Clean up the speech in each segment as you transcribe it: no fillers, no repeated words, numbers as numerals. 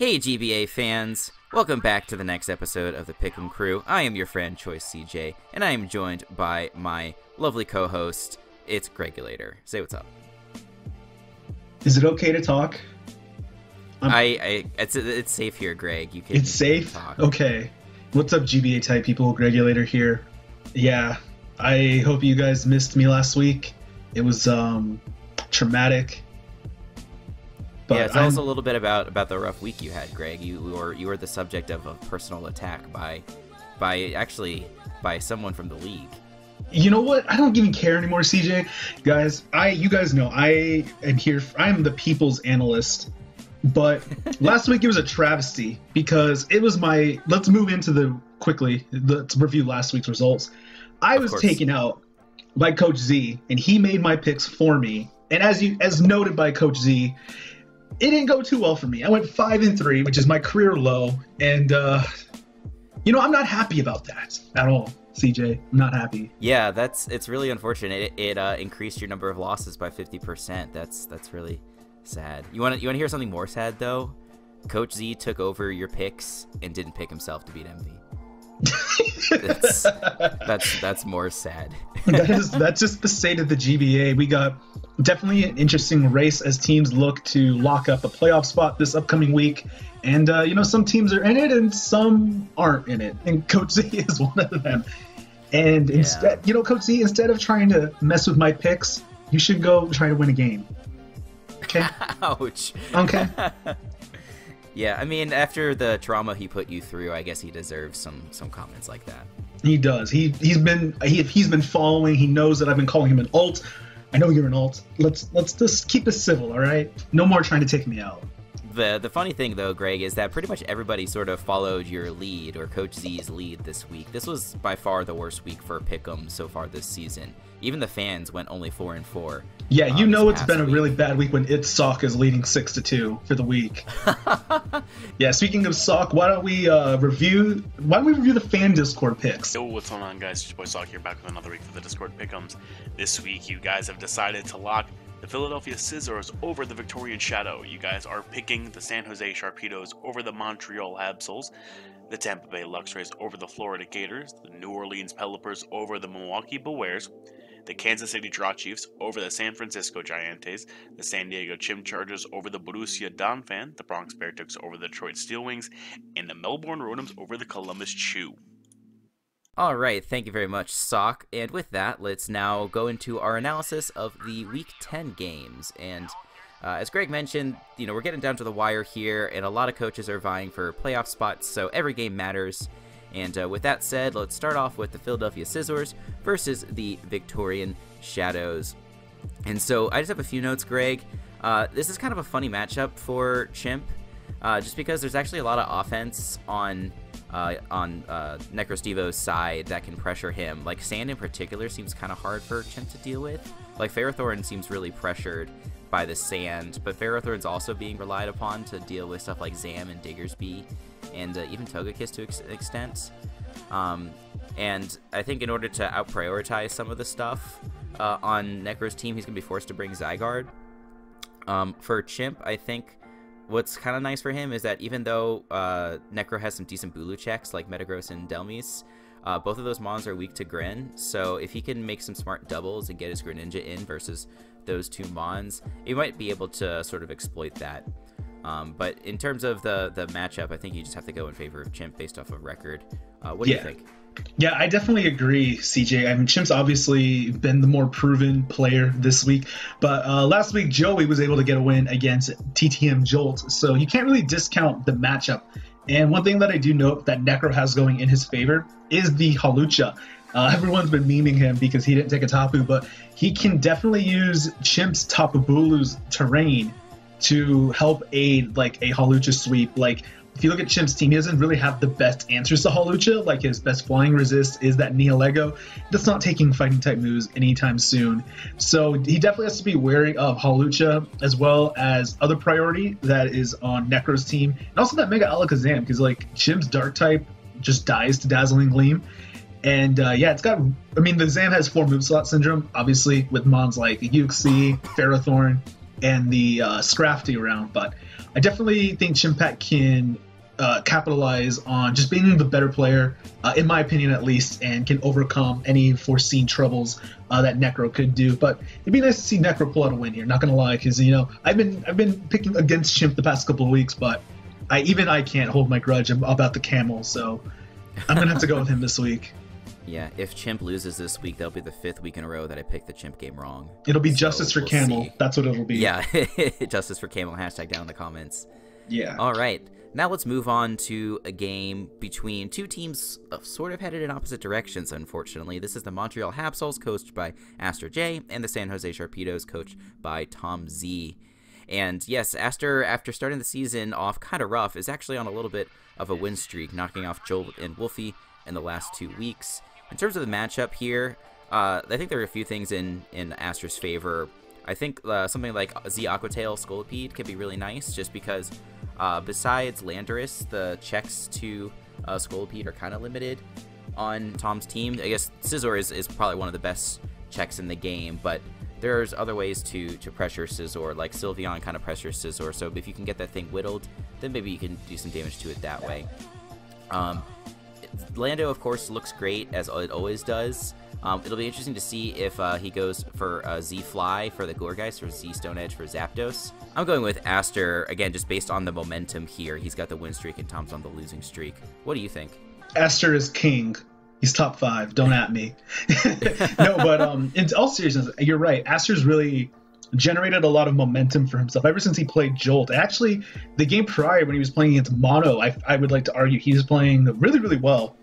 Hey GBA fans, welcome back to the next episode of the Pick'em Crew. I am your friend Choice CJ, and I am joined by my lovely co-host, it's Gregulator. Say what's up. Is it okay to talk? It's safe here, Greg. You can. It's safe. Talk. Okay. What's up, GBA type people? Gregulator here. Yeah, I hope you guys missed me last week. It was traumatic. But yeah, tell us a little bit about the rough week you had, Greg. You were the subject of a personal attack by someone from the league. You know what? I don't even care anymore, CJ. Guys, you guys know I am here. I'm the people's analyst. But last week it was a travesty because it was my. Let's move into let's review last week's results. I was taken out by Coach Z, and he made my picks for me. And as noted by Coach Z, it didn't go too well for me. I went 5-3, which is my career low, and I'm not happy about that at all. CJ, I'm not happy. Yeah, it's really unfortunate. It increased your number of losses by 50%. That's really sad. You want to hear something more sad though? Coach Z took over your picks and didn't pick himself to beat MV. That's more sad. That's just the state of the GBA. We got definitely an interesting race as teams look to lock up a playoff spot this upcoming week. And some teams are in it and some aren't in it. And Coach Z is one of them. And instead, Coach Z, instead of trying to mess with my picks, you should go try to win a game. Okay. Ouch. Okay. Yeah, I mean, after the trauma he put you through, I guess he deserves some comments like that. He does. He's been following. He knows that I've been calling him an alt. I know you're an alt. Let's just keep it civil, all right? No more trying to take me out. The funny thing, though, Greg, is that pretty much everybody sort of followed your lead, or Coach Z's lead this week. This was by far the worst week for Pick'em so far this season. Even the fans went only 4-4. Yeah, it's been a really bad week when It's Sock is leading 6-2 for the week. Yeah, speaking of Sock, why don't we review the fan Discord picks? Yo, what's going on, guys? It's your boy Sock here, back with another week for the Discord Pick'ems. This week, you guys have decided to lock the Philadelphia Scissors over the Victorian Shadow. You guys are picking the San Jose Sharpedos over the Montreal Absols, the Tampa Bay Luxrays over the Florida Gators, the New Orleans Pelipers over the Milwaukee Bears, the Kansas City Draw Chiefs over the San Francisco Giants, the San Diego Chim Chargers over the Borussia Donphan, the Bronx Beartooks over the Detroit Steelwings, and the Melbourne Rodents over the Columbus Chew. All right, thank you very much, Sock. And with that, let's now go into our analysis of the Week 10 games. And as Greg mentioned, we're getting down to the wire here, and a lot of coaches are vying for playoff spots, so every game matters. And with that said, let's start off with the Philadelphia Scissors versus the Victorian Shadows. And so I just have a few notes, Greg. This is kind of a funny matchup for Chimp, just because there's actually a lot of offense on Necrostevo's side that can pressure him. Like, Sand in particular seems kind of hard for Chimp to deal with. Like, Ferrothorn seems really pressured by the Sand, but Ferrothorn's also being relied upon to deal with stuff like Zam and Diggersby, and even Togekiss to an extent. And I think in order to out-prioritize some of the stuff on Necro's team, he's going to be forced to bring Zygarde. For Chimp, I think what's kind of nice for him is that even though Necro has some decent Bulu checks like Metagross and Delmise, both of those mons are weak to Grin, so if he can make some smart doubles and get his Greninja in versus those two mons, he might be able to sort of exploit that. But in terms of the matchup, I think you just have to go in favor of Chimp based off of record. What do you think? Yeah, I definitely agree, CJ. I mean, Chimp's obviously been the more proven player this week, but last week Joey was able to get a win against TTM Jolt, so you can't really discount the matchup. And one thing that I do note that Necro has going in his favor is the Hawlucha. Everyone's been memeing him because he didn't take a Tapu, but he can definitely use Chimp's Tapu Bulu's terrain to help aid like a Hawlucha sweep. Like, if you look at Chimp's team, he doesn't really have the best answers to Hawlucha. Like, his best flying resist is that Neolego. That's not taking fighting type moves anytime soon. So he definitely has to be wary of Hawlucha, as well as other priority that is on Necro's team. And also that Mega Alakazam, because like Chimp's dark type just dies to Dazzling Gleam. And yeah, the Zam has 4 move slot syndrome, obviously, with mons like Uxie, Ferrothorn, and the Scrafty around, but I definitely think Chimpak can capitalize on just being the better player, in my opinion at least, and can overcome any foreseen troubles that Necro could do. But it'd be nice to see Necro pull out a win here, not gonna lie, because I've been picking against Chimp the past couple of weeks, but I can't hold my grudge about the camel, so I'm gonna have to go with him this week. Yeah, if Chimp loses this week, that'll be the 5th week in a row that I picked the Chimp game wrong. It'll be justice for Camel. See. That's what it'll be. Yeah, justice for Camel, hashtag down in the comments. Yeah. All right, now let's move on to a game between two teams sort of headed in opposite directions, unfortunately. This is the Montreal Habsols, coached by Aster J, and the San Jose Sharpedos, coached by Tom Z. And yes, Aster, after starting the season off kind of rough, is actually on a little bit of a win streak, knocking off Joel and Wolfie in the last 2 weeks. In terms of the matchup here, I think there are a few things in Aster's favor. I think something like Z Aquatail Scolipede can be really nice, just because besides Landorus, the checks to Scolipede are kind of limited on Tom's team. I guess Scizor is probably one of the best checks in the game, but there's other ways to pressure Scizor, like Sylveon kind of pressures Scizor, so if you can get that thing whittled, then maybe you can do some damage to it that way. Lando, of course, looks great, as it always does. It'll be interesting to see if he goes for Z-Fly for the Gourgeist or Z-Stone Edge for Zapdos. I'm going with Aster, again, just based on the momentum here. He's got the win streak and Tom's on the losing streak. What do you think? Aster is king. He's top 5. Don't at me. No, but in all seriousness, you're right. Aster's really generated a lot of momentum for himself ever since he played Jolt. Actually, the game prior, when he was playing against Mono, I would like to argue he was playing really, really well.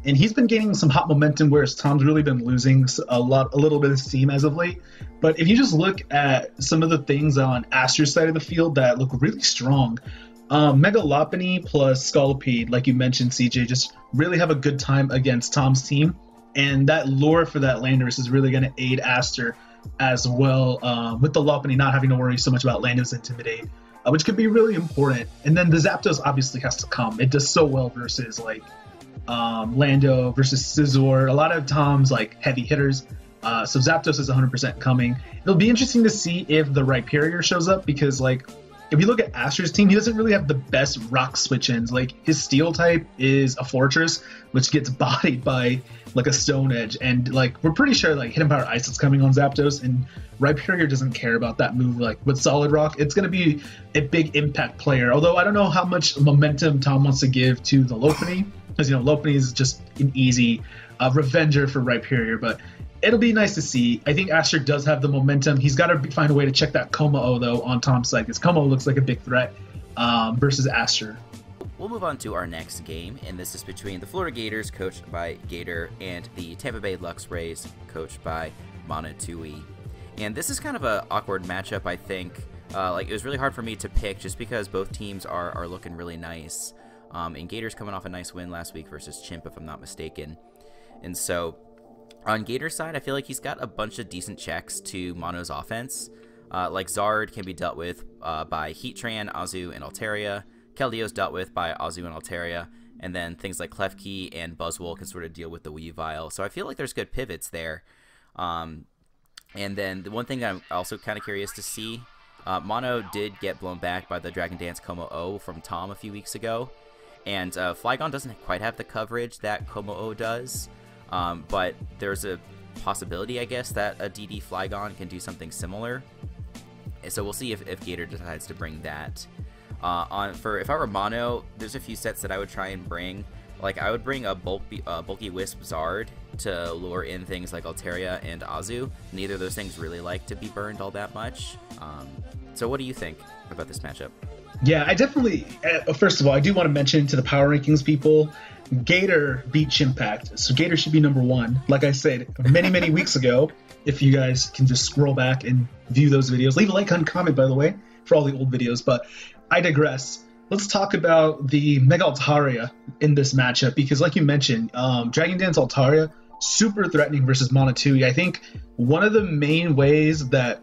And he's been gaining some hot momentum, whereas Tom's really been losing a little bit of steam as of late. But if you just look at some of the things on Aster's side of the field that look really strong, Mega Lopunny plus Scolipede, like you mentioned, CJ, just really have a good time against Tom's team. And that lure for that Landorus is really going to aid Aster as well, with the Lopunny not having to worry so much about Lando's Intimidate, which could be really important. And then the Zapdos obviously has to come. It does so well versus like Lando versus Scizor, a lot of Tom's like heavy hitters. So Zapdos is 100% coming. It'll be interesting to see if the Rhyperior shows up, because like if you look at Aster's team, he doesn't really have the best rock switch-ins. Like his steel type is a Fortress, which gets bodied by like a Stone Edge, and like we're pretty sure like Hidden Power Ice is coming on Zapdos, and Rhyperior doesn't care about that move. Like with Solid Rock, it's going to be a big impact player. Although I don't know how much momentum Tom wants to give to the Lopunny, because Lopunny is just an easy revenger for Rhyperior, but it'll be nice to see. I think Aster does have the momentum. He's got to find a way to check that Como-O, though, on Tom's side, because Como looks like a big threat versus Aster. We'll move on to our next game, and this is between the Florida Gators, coached by Gator, and the Tampa Bay Lux Rays, coached by Monotui. And this is kind of an awkward matchup, I think. Like, it was really hard for me to pick, just because both teams are looking really nice. And Gators coming off a nice win last week versus Chimp, if I'm not mistaken. And so on Gator's side, I feel like he's got a bunch of decent checks to Mono's offense. Like Zard can be dealt with by Heatran, Azu, and Altaria. Keldeo's dealt with by Azu and Altaria. And then things like Klefki and Buzzwole can sort of deal with the Weavile. So I feel like there's good pivots there. And then the one thing I'm also kind of curious to see, Mono did get blown back by the Dragon Dance Como-O from Tom a few weeks ago. And Flygon doesn't quite have the coverage that Como-O does. But there's a possibility, I guess, that a DD Flygon can do something similar. So we'll see if Gator decides to bring that. If I were Mono, there's a few sets that I would try and bring. Like, I would bring a bulky Wisp Zard to lure in things like Altaria and Azu. Neither of those things really like to be burned all that much. So what do you think about this matchup? Yeah, I definitely, first of all, I do want to mention to the power rankings people, Gator beat Chimpact, so Gator should be number 1. Like I said many, many weeks ago, if you guys can just scroll back and view those videos. Leave a like and comment, by the way, for all the old videos, but I digress. Let's talk about the Mega Altaria in this matchup, because like you mentioned, Dragon Dance Altaria, super threatening versus Monotui. I think one of the main ways that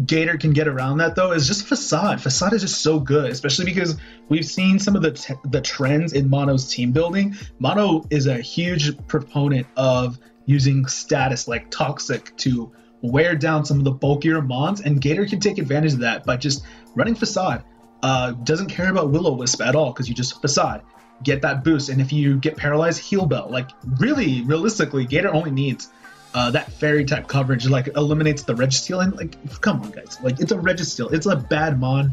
Gator can get around that, though, is just Facade. Facade is just so good, especially because we've seen some of the trends in Mono's team building. Mono is a huge proponent of using status like Toxic to wear down some of the bulkier mons, and Gator can take advantage of that by just running Facade. Doesn't care about Will-O-Wisp at all because you just Facade. Get that boost, and if you get paralyzed, Heal Bell. Like, really, realistically, Gator only needs that fairy type coverage, like, eliminates the Registeel, and, like, come on, guys. Like, it's a Registeel. It's a bad mon.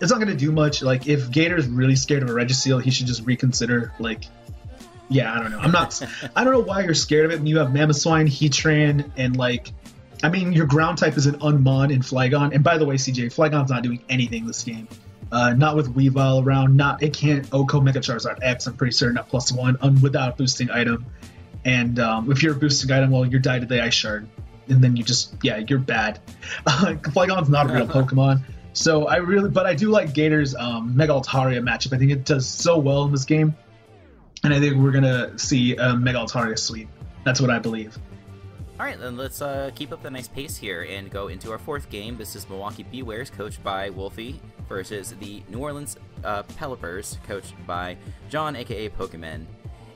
It's not going to do much. Like, if Gator's really scared of a Registeel, he should just reconsider, like, yeah, I don't know. I don't know why you're scared of it when you have Mamoswine, Heatran, and, like, I mean, your ground type is an Unmon in Flygon. And by the way, CJ, Flygon's not doing anything this game. Not with Weavile around. It can't Oko Mega Charizard X, I'm pretty certain, at +1 without a boosting item. And if you're a boosting item, well, you're died to the Ice Shard. And then you just, yeah, you're bad. Flygon's not a real Pokemon. So but I do like Gator's Mega Altaria matchup. I think it does so well in this game. And I think we're going to see a Mega Altaria sweep. That's what I believe. All right, then let's keep up the nice pace here and go into our fourth game. This is Milwaukee Bewares, coached by Wolfie, versus the New Orleans Pelipers, coached by John, aka Pokemon.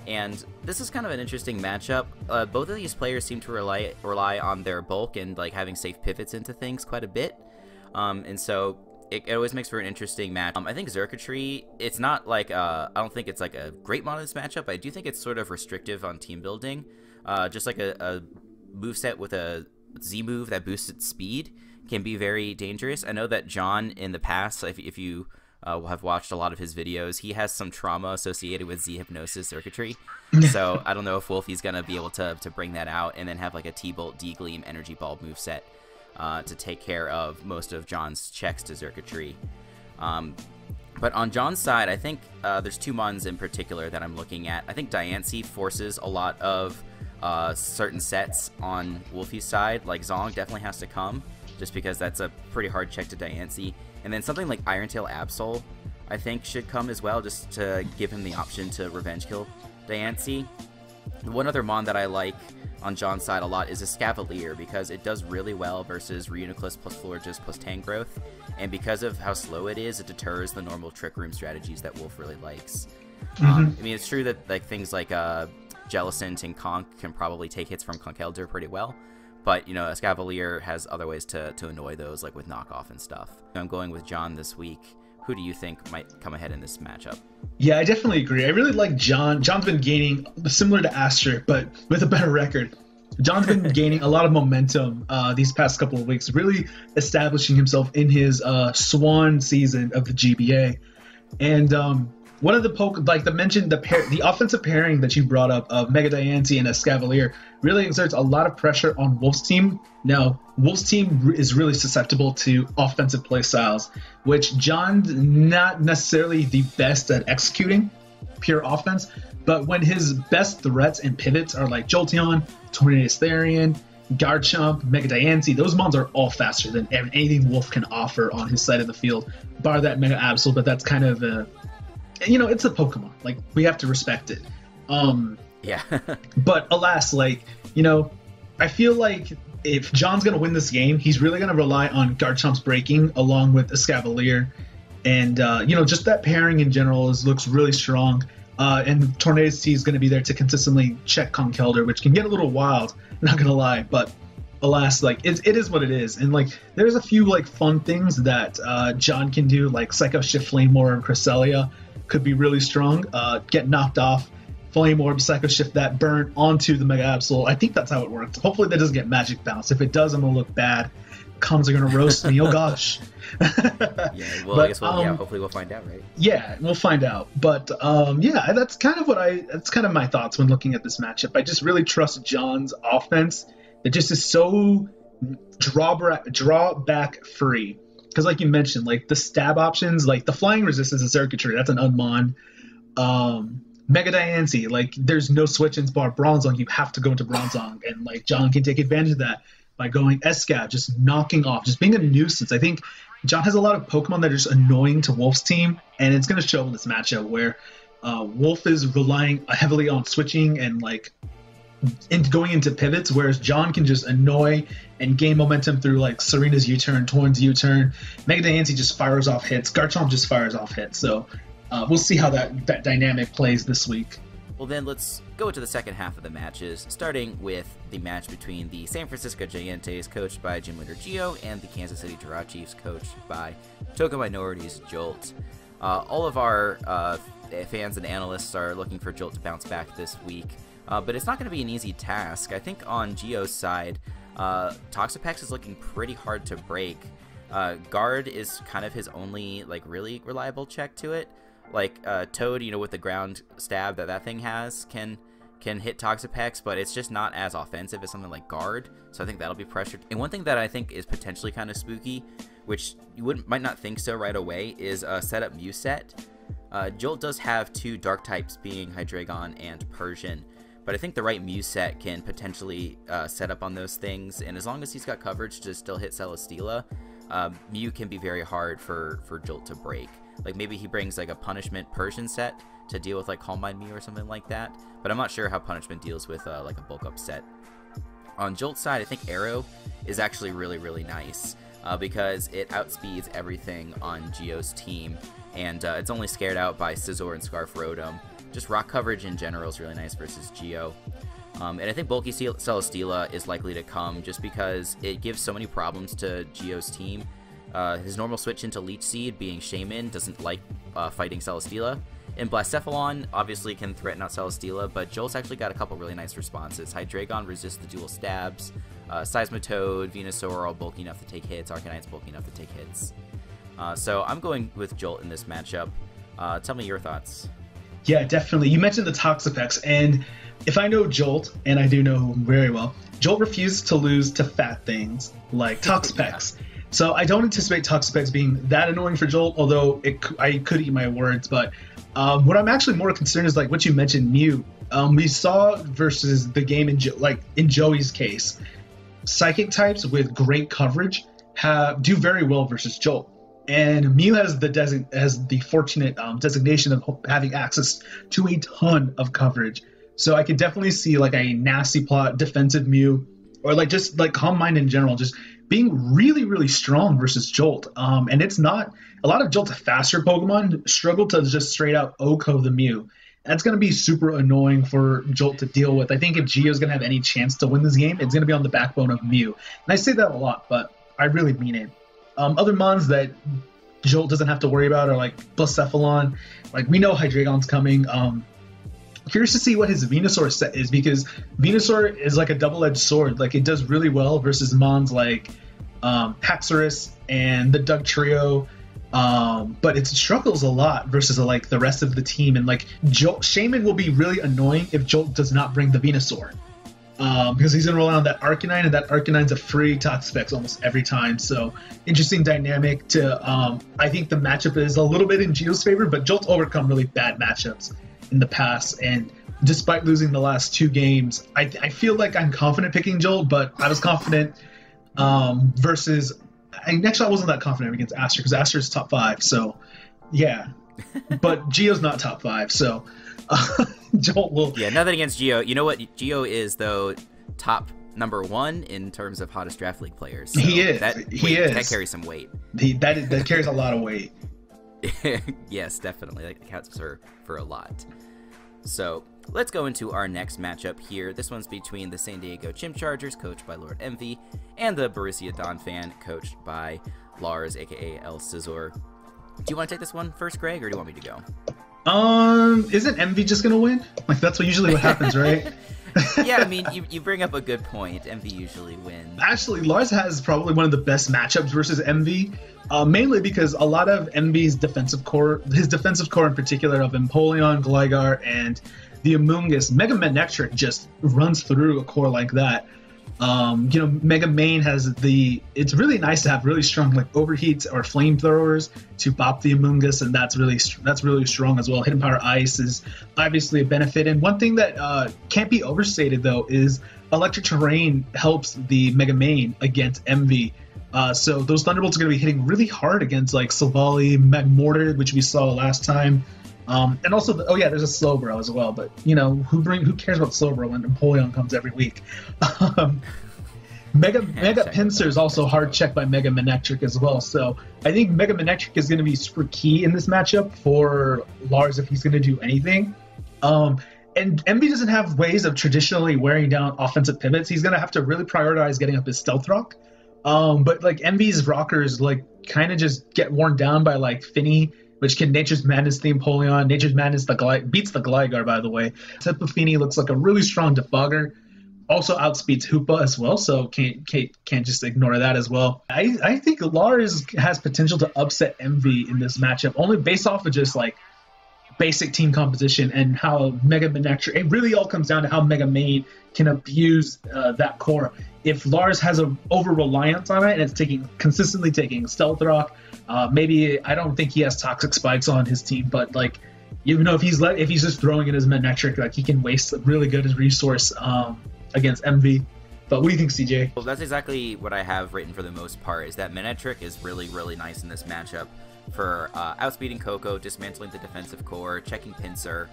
And this is kind of an interesting matchup. Both of these players seem to rely on their bulk and like having safe pivots into things quite a bit. And so it always makes for an interesting match. I think Xurkitree, it's not like, I don't think it's like a great mod in this matchup, but I do think it's sort of restrictive on team building. Just like a moveset with a Z move that boosts its speed can be very dangerous. I know that John in the past, if you have watched a lot of his videos, he has some trauma associated with Z Hypnosis Xurkitree. So I don't know if Wolfie's going to be able to bring that out and then have like a T-Bolt, D-Gleam, Energy Bulb moveset to take care of most of John's checks to Xurkitree. But on John's side, I think there's two mons in particular that I'm looking at. I think Diancie forces a lot of certain sets on Wolfie's side. Like Zong definitely has to come, just because that's a pretty hard check to Diancie. And then something like Iron-Tail Absol, I think, should come as well, just to give him the option to revenge kill Diancie. One other mon that I like on John's side a lot is Escavalier, because it does really well versus Reuniclus plus Florges plus Tangrowth, and because of how slow it is, it deters the normal Trick Room strategies that Wolf really likes. I mean, it's true that like things like Jellicent and Conk can probably take hits from Conkeldurr pretty well, but, you know, Escavalier has other ways to annoy those, like with knockoff and stuff. I'm going with John this week. Who do you think might come ahead in this matchup? Yeah, I definitely agree. I really like John. John's been gaining, similar to Aster, but with a better record. John's been gaining a lot of momentum these past couple of weeks, really establishing himself in his swan season of the GBA. And one of the the offensive pairing that you brought up of Mega Diancie and Escavalier really exerts a lot of pressure on Wolf's team. Now, Wolf's team is really susceptible to offensive play styles, which John's not necessarily the best at executing pure offense, but when his best threats and pivots are like Jolteon, Tornadus Therian, Garchomp, Mega Diancie, those mons are all faster than anything Wolf can offer on his side of the field, bar that Mega Absol, but that's kind of a, you know, it's a Pokemon. Like, we have to respect it. Yeah. But alas, like, you know, I feel like if John's going to win this game, he's really going to rely on Garchomp's breaking along with Escavalier. And, you know, just that pairing in general looks really strong. And Tornadus T is going to be there to consistently check Conkeldurr, which can get a little wild, not going to lie. But alas, like, it is what it is. And, like, there's a few, like, fun things that John can do, like Psycho Shift Flame Orb and Cresselia could be really strong. Get knocked off, Flame Orb, Psycho Shift that burn onto the Mega Absol. I think that's how it works. Hopefully that doesn't get Magic Bounce. If it does, I'm going to look bad. Comms are going to roast me. Oh, gosh. Yeah, well, I guess hopefully we'll find out, right? Yeah, we'll find out. But, yeah, that's kind of my thoughts when looking at this matchup. I just really trust John's offense. It just is so drawback free. Because like you mentioned, like the stab options, like the flying resistance is Xurkitree, that's an Unmon. Mega Diancie, like there's no switch-ins bar Bronzong, you have to go into Bronzong, and like John can take advantage of that by going Escav, just knocking off, just being a nuisance. I think John has a lot of Pokemon that are just annoying to Wolf's team, and it's going to show in this matchup where Wolf is relying heavily on switching and like going into pivots, whereas John can just annoy and gain momentum through like Serena's U-turn, Torn's U-turn. Mega Diancie just fires off hits. Garchomp just fires off hits. So we'll see how that dynamic plays this week. Well, then let's go to the second half of the matches, starting with the match between the San Francisco Gigantes, coached by gym leader Gio, and the Kansas City Giraffe Chiefs, coached by Token Minorities Jolt. All of our fans and analysts are looking for Jolt to bounce back this week, but it's not going to be an easy task. I think on Gio's side, Toxapex is looking pretty hard to break. Guard is kind of his only like really reliable check to it. Like Toad, you know, with the ground stab that thing has, can hit Toxapex, but it's just not as offensive as something like Guard. So I think that'll be pressured. And one thing that I think is potentially kind of spooky, which you might not think so right away, is a setup Mew set. Jolt does have 2 dark types, being Hydreigon and Persian, but I think the right Mew set can potentially set up on those things, and as long as he's got coverage to still hit Celesteela, Mew can be very hard for Jolt to break. Like maybe he brings like a punishment Persian set to deal with like Calm Mind Mew or something like that, but I'm not sure how punishment deals with like a bulk up set. On Jolt's side, I think Arrow is actually really nice because it outspeeds everything on Gio's team, and it's only scared out by Scizor and Scarf Rotom. Just rock coverage in general is really nice versus Gio. And I think Bulky Celesteela is likely to come just because it gives so many problems to Gio's team. His normal switch into Leech Seed, being Shaman, doesn't like fighting Celesteela. And Blacephalon obviously can threaten out Celesteela, but Jolt's actually got a couple really nice responses. Hydreigon resists the dual stabs. Seismitoad, Venusaur are all bulky enough to take hits. Arcanite's bulky enough to take hits. So I'm going with Jolt in this matchup. Tell me your thoughts. Yeah, definitely. You mentioned the Toxapex, and if I know Jolt, and I do know him very well, Jolt refuses to lose to fat things like Toxapex. Yeah. So I don't anticipate Toxapex being that annoying for Jolt, although I could eat my words. But what I'm actually more concerned is like what you mentioned, Mew. We saw versus the game in Joey's case, psychic types with great coverage do very well versus Jolt. And Mew has the fortunate designation of having access to a ton of coverage. So I could definitely see like a nasty plot defensive Mew, or like just like Calm Mind in general, just being really strong versus Jolt. And it's not a lot of Jolt's faster Pokemon struggle to just straight out OHKO the Mew. That's going to be super annoying for Jolt to deal with. I think if Gio's going to have any chance to win this game, it's going to be on the backbone of Mew. And I say that a lot, but I really mean it. Other mons that Jolt doesn't have to worry about are like Blacephalon. Like we know Hydreigon's coming. Curious to see what his Venusaur set is, because Venusaur is like a double-edged sword. Like it does really well versus mons like Haxorus and the Dugtrio, but it struggles a lot versus like the rest of the team. And like Shaman will be really annoying if Jolt does not bring the Venusaur, because he's gonna rely on that Arcanine, and that Arcanine's a free Toxapex almost every time. So interesting dynamic to. I think the matchup is a little bit in Gio's favor, but Jolt's overcome really bad matchups in the past, and despite losing the last 2 games, I feel like I'm confident picking Jolt, but I was confident versus. Actually, I wasn't that confident against Aster, because Aster is top 5, so yeah. But Gio's not top 5, so Jolt will. Yeah, nothing against Gio. You know what Gio is though? Top number 1 in terms of hottest draft league players. So he is. That carries some weight. That carries a lot of weight. Yes, definitely. That counts for a lot. So let's go into our next matchup here. This one's between the San Diego Chimp Chargers, coached by Lord Envy, and the Borussia Donphan, coached by Lars, aka El Scizor. Do you want to take this one first, Greg, or do you want me to go? Isn't Envy just gonna win? Like that's usually what happens, right? Yeah, I mean, you bring up a good point. Envy usually wins. Actually, Lars has probably one of the best matchups versus Envy, mainly because a lot of Envy's defensive core, his defensive core in particular of Empoleon, Gligar, and the Amoonguss, Mega Manectric just runs through a core like that. Mega Main has it's really nice to have really strong like overheats or flamethrowers to bop the Amoonguss, and that's really strong as well. Hidden Power Ice is obviously a benefit, and one thing that can't be overstated though is Electric Terrain helps the Mega Main against Envy. So those Thunderbolts are going to be hitting really hard against like Silvally, Magmortar, which we saw last time. And also, there's a Slowbro as well, but who cares about Slowbro when Empoleon comes every week? Mega Pinsir is also hard checked by Mega Manectric as well, so I think Mega Manectric is going to be super key in this matchup for Lars if he's going to do anything. and Envy doesn't have ways of traditionally wearing down offensive pivots. He's gonna have to really prioritize getting up his stealth rock. But like Envy's rockers like kind of just get worn down by like Finny, which can Nature's Madness the Empoleon. Nature's Madness beats the Gligar, by the way. Type of Finny looks like a really strong defogger. Also outspeeds Hoopa as well, so can't just ignore that as well. I think Lars has potential to upset Envy in this matchup, only based off of just like basic team composition and how Mega Manectric. It really all comes down to how Mega Main can abuse that core. If Lars has an over reliance on it and it's consistently taking Stealth Rock, maybe I don't think he has Toxic Spikes on his team, but like even though if he's just throwing in his Manectric, like he can waste really good as resource against MV. But what do you think, CJ? Well, that's exactly what I have written for the most part, is that Manectric is really, really nice in this matchup for outspeeding Coco, dismantling the defensive core, checking Pinsir,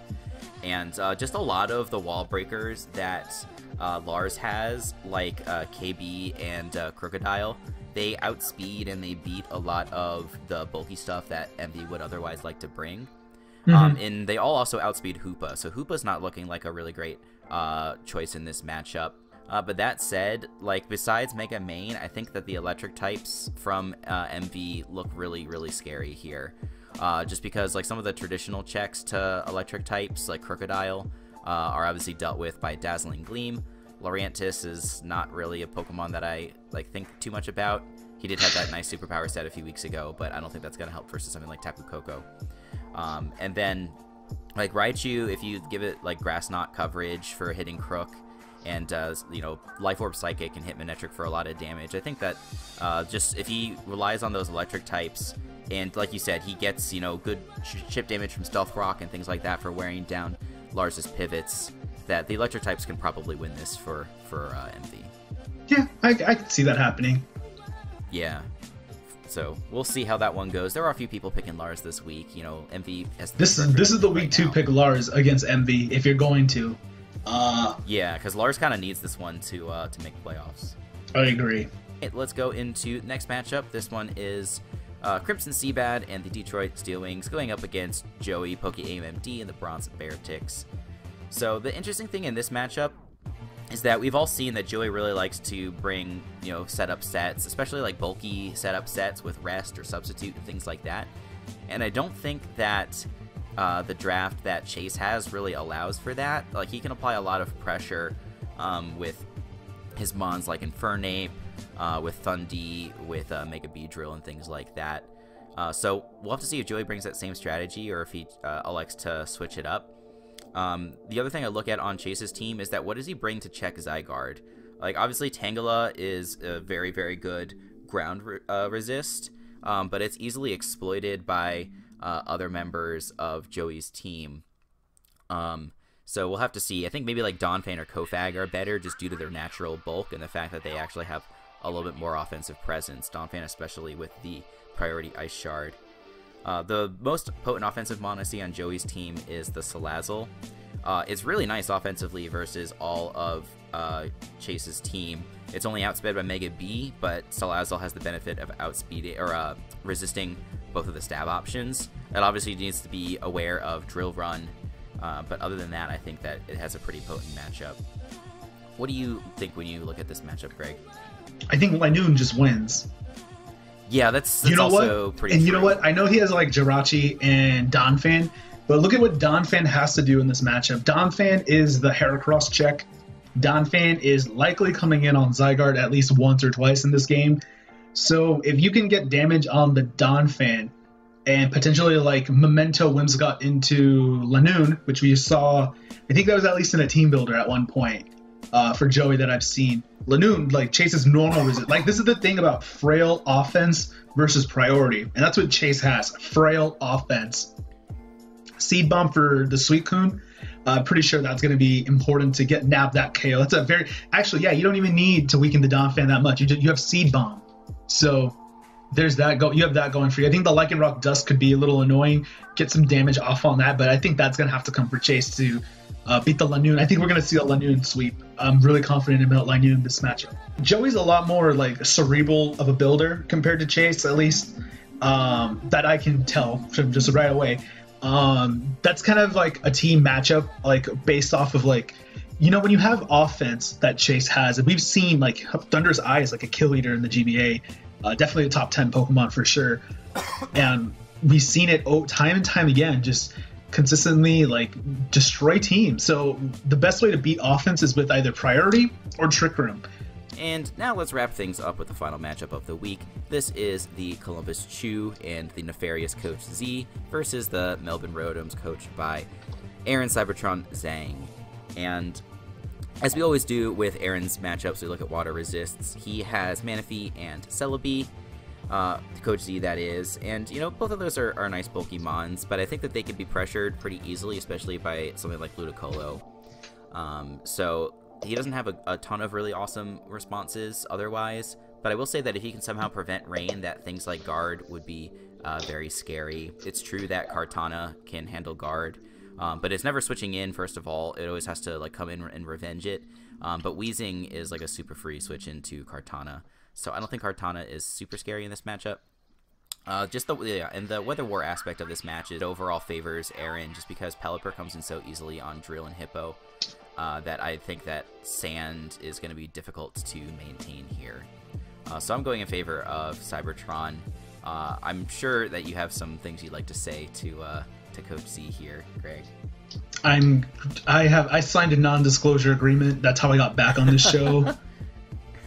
and just a lot of the wall breakers that Lars has, like KB and Crocodile. They outspeed and they beat a lot of the bulky stuff that MV would otherwise like to bring. And they all also outspeed Hoopa, so Hoopa's not looking like a really great choice in this matchup. But that said, like besides Mega Main, I think that the electric types from MV look really, really scary here. Just because like some of the traditional checks to electric types, like Crocodile, are obviously dealt with by Dazzling Gleam. Lurantis is not really a Pokemon that I like think too much about. He did have that nice superpower set a few weeks ago, but I don't think that's going to help versus something like Tapu Koko. And then like Raichu, if you give it like Grass Knot coverage for hitting Crook, and you know, Life Orb Psychic can hit Manectric for a lot of damage. I think that just if he relies on those electric types, and like you said, he gets, you know, good chip damage from Stealth Rock and things like that for wearing down Lars's pivots, that the electric types can probably win this for MV. Yeah, I can see that happening. Yeah. So we'll see how that one goes. There are a few people picking Lars this week. You know, MV has this is the week to pick Lars against MV if you're going to. Yeah, because Lars kind of needs this one to make playoffs. I agree. Okay, let's go into the next matchup. This one is Crimson Seabad and the Detroit Steel Wings going up against Joey, PokeAMMD, and the Bronze Beartics. So the interesting thing in this matchup is that we've all seen that Joey really likes to bring, you know, setup sets, especially like bulky setup sets with rest or substitute and things like that. And I don't think that the draft that Chase has really allows for that. Like, he can apply a lot of pressure with his mons like Infernape, with Thundee, with Mega Beedrill and things like that. So we'll have to see if Joey brings that same strategy or if he elects to switch it up. The other thing I look at on Chase's team is that what does he bring to check Zygarde? Like, obviously Tangela is a very, very good ground resist, but it's easily exploited by other members of Joey's team. So we'll have to see. I think maybe like Donphan or Kofag are better just due to their natural bulk and the fact that they actually have a little bit more offensive presence. Donphan especially with the priority Ice Shard. The most potent offensive mon I see on Joey's team is the Salazzle. It's really nice offensively versus all of Chase's team. It's only outsped by Mega B, but Salazzle has the benefit of outspeeding or resisting both of the stab options. It obviously needs to be aware of Drill Run, but other than that, I think that it has a pretty potent matchup. What do you think when you look at this matchup, Greg? I think Linoon just wins. Yeah, that's you know also what? pretty And true. you know what? I know he has like Jirachi and Donphan, but look at what Donphan has to do in this matchup. Donphan is the Heracross check. Donphan is likely coming in on Zygarde at least once or twice in this game. So if you can get damage on the Donphan and potentially like Memento Whimsicott into Lanoon, which we saw, I think that was at least in a team builder at one point for Joey that I've seen. Lanoon, like Chase's normal resist. Like, this is the thing about frail offense versus priority. And that's what Chase has, frail offense. Seed Bomb for the Suicune. Pretty sure that's going to be important to nab that KO. That's a very, actually, yeah, you don't even need to weaken the Donphan that much. You have Seed Bomb. So there's that. You have that going for you. I think the Lycanroc Dust could be a little annoying. Get some damage off on that, but I think that's going to have to come for Chase to beat the Lanoon. I think we're going to see a Lanoon sweep. I'm really confident about Lanoon in this matchup. Joey's a lot more like cerebral of a builder compared to Chase, at least that I can tell from just right away. That's kind of like a team matchup, like based off of like, when you have offense that Chase has, and we've seen like Thunder's Eye is like a kill leader in the GBA, definitely a top 10 Pokemon for sure, and we've seen it time and time again, just consistently like destroy teams. So the best way to beat offense is with either priority or trick room. And now let's wrap things up with the final matchup of the week. This is the Columbus Chew and the nefarious Coach Z versus the Melbourne Rotoms coached by Aaron Cybertron Zhang. And as we always do with Aaron's matchups, we look at water resists. He has Manaphy and Celebi. Coach Z, that is, and both of those are nice bulky mons, but I think that they could be pressured pretty easily, especially by something like Ludicolo. So he doesn't have a ton of really awesome responses otherwise, but I will say that if he can somehow prevent rain, that things like Guard would be very scary. It's true that Kartana can handle Guard, but it's never switching in. First of all, it always has to like come in and revenge it. But Weezing is like a super free switch into Kartana. So I don't think Kartana is super scary in this matchup. And the Weather War aspect of this match is overall favors Aaron, just because Pelipper comes in so easily on Drill and Hippo that I think that Sand is going to be difficult to maintain here. So I'm going in favor of Cybertron. I'm sure that you have some things you'd like to say to Coach Z here, Greg. I signed a non-disclosure agreement. That's how I got back on this show.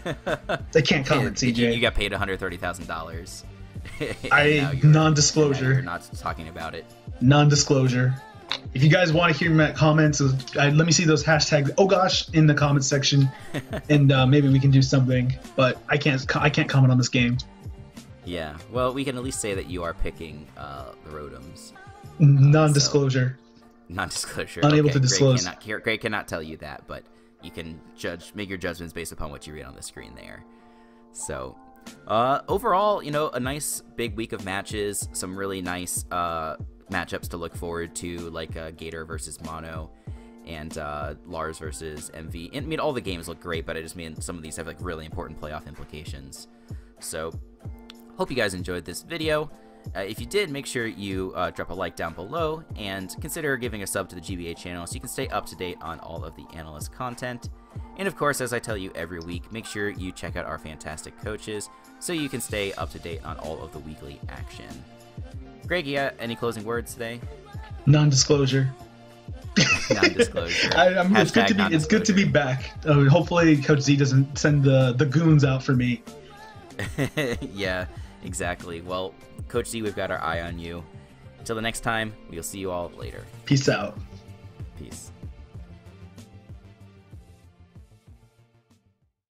I can't comment, CJ. You got paid $130,000. Non-disclosure. You're not talking about it. Non-disclosure. If you guys want to hear my comments, let me see those hashtags. Oh gosh, in the comments section, and maybe we can do something. But I can't comment on this game. Yeah. Well, we can at least say that you are picking the Rotoms. Non-disclosure. Non-disclosure. Unable to disclose. Greg cannot tell you that, but you can make your judgments based upon what you read on the screen there. So, overall, a nice big week of matches, some really nice matchups to look forward to, like Gator versus Mono, and Lars versus MV. And, I mean, all the games look great, but I just mean some of these have like really important playoff implications. So, hope you guys enjoyed this video. If you did, make sure you drop a like down below and consider giving a sub to the GBA channel so you can stay up to date on all of the analyst content. And of course, as I tell you every week, make sure you check out our fantastic coaches so you can stay up to date on all of the weekly action. Greg, you got any closing words today? Non-disclosure. Non-disclosure. It's good to be back. Hopefully, Coach Z doesn't send the goons out for me. Yeah, exactly. Well, Coach Z, we've got our eye on you. Until the next time, we'll see you all later. Peace out. Peace.